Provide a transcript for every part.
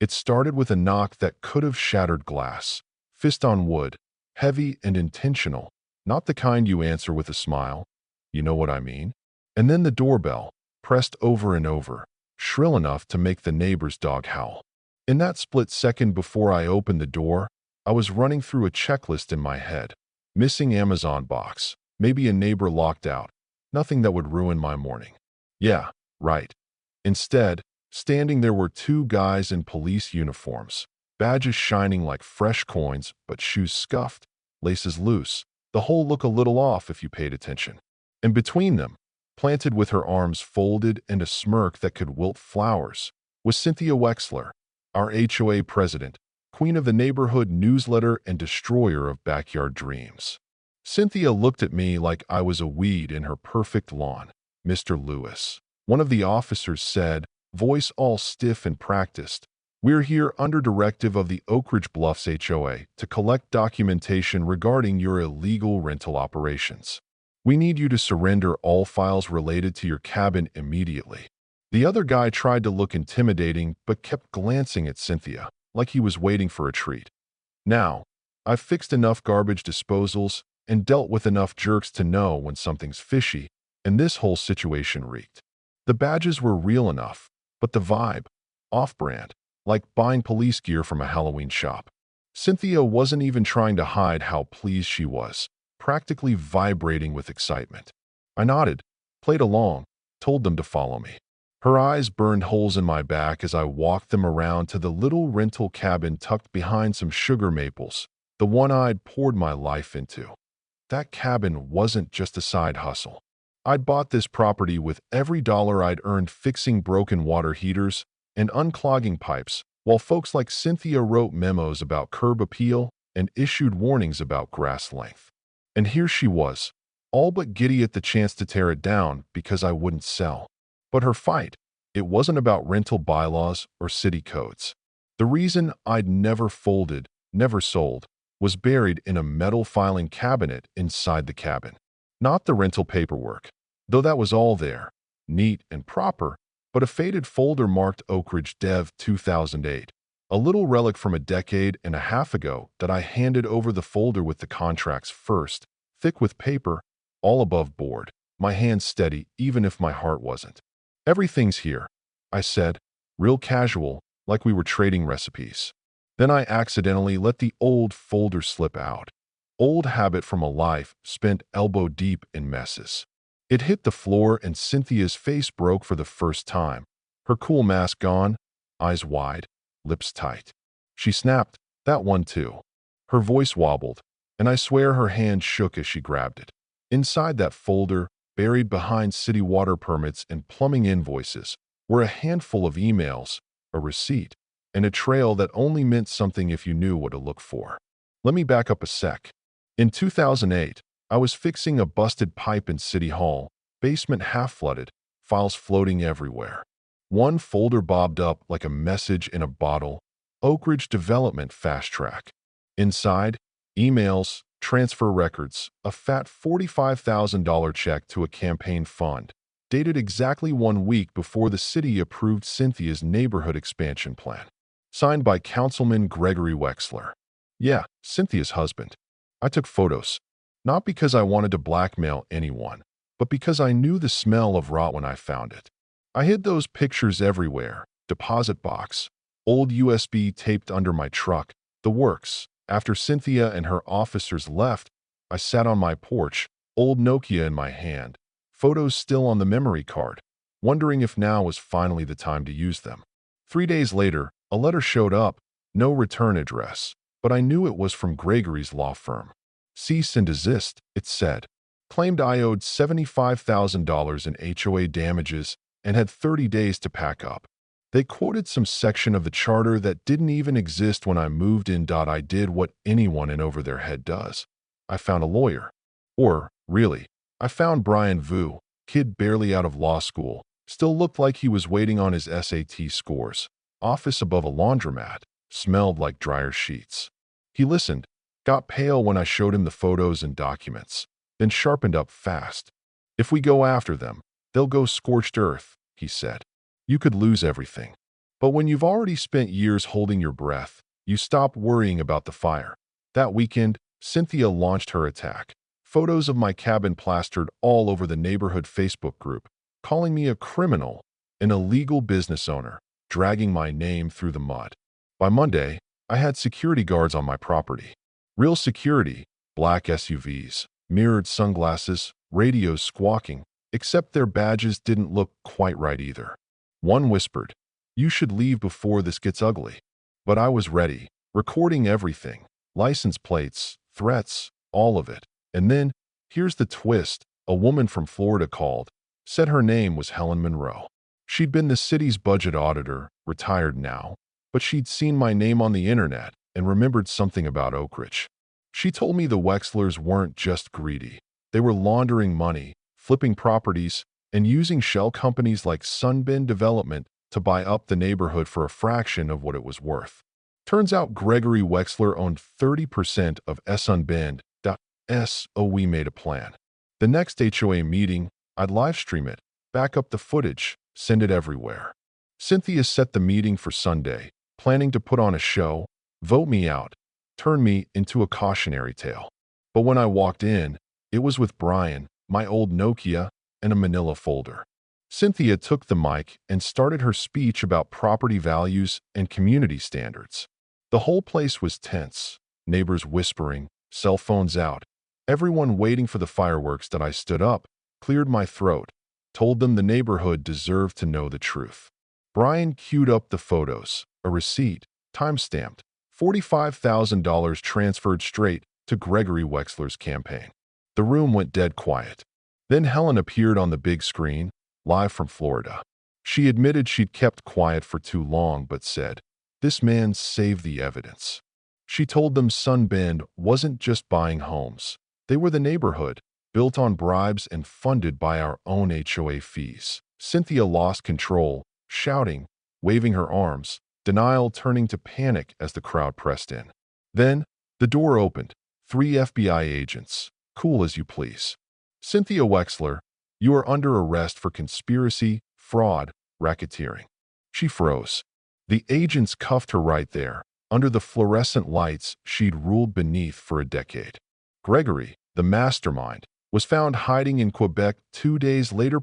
It started with a knock that could have shattered glass. Fist on wood, heavy and intentional, not the kind you answer with a smile. You know what I mean? And then the doorbell, pressed over and over, shrill enough to make the neighbor's dog howl. In that split second before I opened the door, I was running through a checklist in my head. Missing Amazon box, maybe a neighbor locked out, nothing that would ruin my morning. Yeah, right. Instead, standing there were two guys in police uniforms, badges shining like fresh coins, but shoes scuffed, laces loose, the whole look a little off if you paid attention. And between them, planted with her arms folded and a smirk that could wilt flowers, was Cynthia Wexler, our HOA president, queen of the neighborhood newsletter and destroyer of backyard dreams. Cynthia looked at me like I was a weed in her perfect lawn. "Mr. Lewis," one of the officers said, voice all stiff and practiced, "we're here under directive of the Oak Ridge Bluffs HOA to collect documentation regarding your illegal rental operations. We need you to surrender all files related to your cabin immediately." The other guy tried to look intimidating but kept glancing at Cynthia, like he was waiting for a treat. Now, I've fixed enough garbage disposals and dealt with enough jerks to know when something's fishy, and this whole situation reeked. The badges were real enough, but the vibe, off-brand, like buying police gear from a Halloween shop. Cynthia wasn't even trying to hide how pleased she was, practically vibrating with excitement. I nodded, played along, told them to follow me. Her eyes burned holes in my back as I walked them around to the little rental cabin tucked behind some sugar maples, the one I'd poured my life into. That cabin wasn't just a side hustle. I'd bought this property with every dollar I'd earned fixing broken water heaters and unclogging pipes, while folks like Cynthia wrote memos about curb appeal and issued warnings about grass length. And here she was, all but giddy at the chance to tear it down because I wouldn't sell. But her fight, it wasn't about rental bylaws or city codes. The reason I'd never folded, never sold, was buried in a metal filing cabinet inside the cabin. Not the rental paperwork, though that was all there, neat and proper, but a faded folder marked Oak Ridge Dev 2008, a little relic from a decade and a half ago that I handed over the folder with the contracts first, thick with paper, all above board, my hands steady even if my heart wasn't. "Everything's here," I said, real casual, like we were trading recipes. Then I accidentally let the old folder slip out. Old habit from a life spent elbow-deep in messes. It hit the floor and Cynthia's face broke for the first time, her cool mask gone, eyes wide, lips tight. She snapped, "That one too." Her voice wobbled, and I swear her hand shook as she grabbed it. Inside that folder, buried behind city water permits and plumbing invoices, were a handful of emails, a receipt, and a trail that only meant something if you knew what to look for. Let me back up a sec. In 2008, I was fixing a busted pipe in City Hall, basement half-flooded, files floating everywhere. One folder bobbed up like a message in a bottle, Oak Ridge Development Fast Track. Inside, emails, transfer records, a fat $45,000 check to a campaign fund, dated exactly 1 week before the city approved Cynthia's neighborhood expansion plan. Signed by Councilman Gregory Wexler. Yeah, Cynthia's husband. I took photos, not because I wanted to blackmail anyone, but because I knew the smell of rot when I found it. I hid those pictures everywhere, deposit box, old USB taped under my truck, the works. After Cynthia and her officers left, I sat on my porch, old Nokia in my hand, photos still on the memory card, wondering if now was finally the time to use them. 3 days later, a letter showed up, no return address, but I knew it was from Gregory's law firm. "Cease and desist," it said. Claimed I owed $75,000 in HOA damages and had 30 days to pack up. They quoted some section of the charter that didn't even exist when I moved in. I did what anyone in over their head does. I found a lawyer. Or, really, I found Brian Vu, kid barely out of law school, still looked like he was waiting on his SAT scores. Office above a laundromat, smelled like dryer sheets. He listened, got pale when I showed him the photos and documents, then sharpened up fast. "If we go after them, they'll go scorched earth," he said. "You could lose everything. But when you've already spent years holding your breath, you stop worrying about the fire. That weekend, Cynthia launched her attack. Photos of my cabin plastered all over the neighborhood Facebook group, calling me a criminal, an illegal business owner, dragging my name through the mud. By Monday, I had security guards on my property. Real security, black SUVs, mirrored sunglasses, radios squawking, except their badges didn't look quite right either. One whispered, "You should leave before this gets ugly." But I was ready, recording everything, license plates, threats, all of it. And then, here's the twist, a woman from Florida called, said her name was Helen Monroe. She'd been the city's budget auditor, retired now, but she'd seen my name on the internet and remembered something about Oak Ridge. She told me the Wexlers weren't just greedy. They were laundering money, flipping properties, and using shell companies like Sunbend Development to buy up the neighborhood for a fraction of what it was worth. Turns out Gregory Wexler owned 30% of Sunbend. So we made a plan. The next HOA meeting, I'd live stream it, back up the footage, send it everywhere. Cynthia set the meeting for Sunday, planning to put on a show, vote me out, turn me into a cautionary tale. But when I walked in, it was with Brian, my old Nokia, and a manila folder. Cynthia took the mic and started her speech about property values and community standards. The whole place was tense, neighbors whispering, cell phones out, everyone waiting for the fireworks. That I stood up, cleared my throat, told them the neighborhood deserved to know the truth. Brian queued up the photos, a receipt, time-stamped, $45,000 transferred straight to Gregory Wexler's campaign. The room went dead quiet. Then Helen appeared on the big screen, live from Florida. She admitted she'd kept quiet for too long but said, "This man saved the evidence." She told them Sunbend wasn't just buying homes. They were the neighborhood, built on bribes and funded by our own HOA fees. Cynthia lost control, shouting, waving her arms, denial turning to panic as the crowd pressed in. Then, the door opened. 3 FBI agents. Cool as you please. "Cynthia Wexler, you are under arrest for conspiracy, fraud, racketeering." She froze. The agents cuffed her right there, under the fluorescent lights she'd ruled beneath for a decade. Gregory, the mastermind, was found hiding in Quebec 2 days later.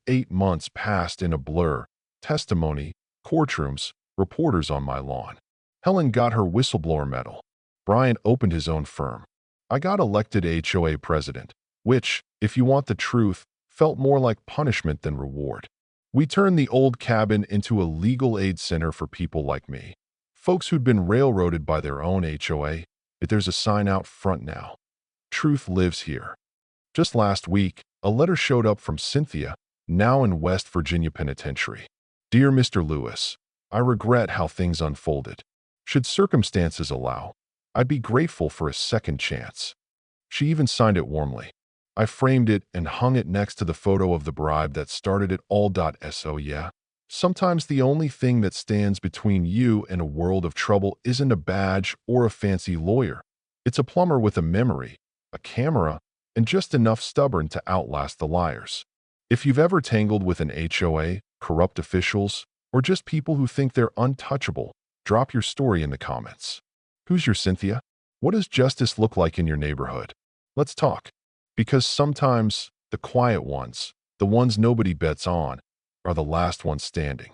8 months passed in a blur. Testimony, courtrooms, reporters on my lawn. Helen got her whistleblower medal. Brian opened his own firm. I got elected HOA president, which, if you want the truth, felt more like punishment than reward. We turned the old cabin into a legal aid center for people like me, folks who'd been railroaded by their own HOA. There's a sign out front now. Truth lives here. Just last week, a letter showed up from Cynthia, now in West Virginia Penitentiary. "Dear Mr. Lewis, I regret how things unfolded. Should circumstances allow, I'd be grateful for a second chance." She even signed it warmly. I framed it and hung it next to the photo of the bribe that started it all. So yeah, sometimes the only thing that stands between you and a world of trouble isn't a badge or a fancy lawyer. It's a plumber with a memory, a camera, and just enough stubborn to outlast the liars. If you've ever tangled with an HOA, corrupt officials, or just people who think they're untouchable, drop your story in the comments. Who's your Cynthia? What does justice look like in your neighborhood? Let's talk. Because sometimes the quiet ones, the ones nobody bets on, are the last ones standing.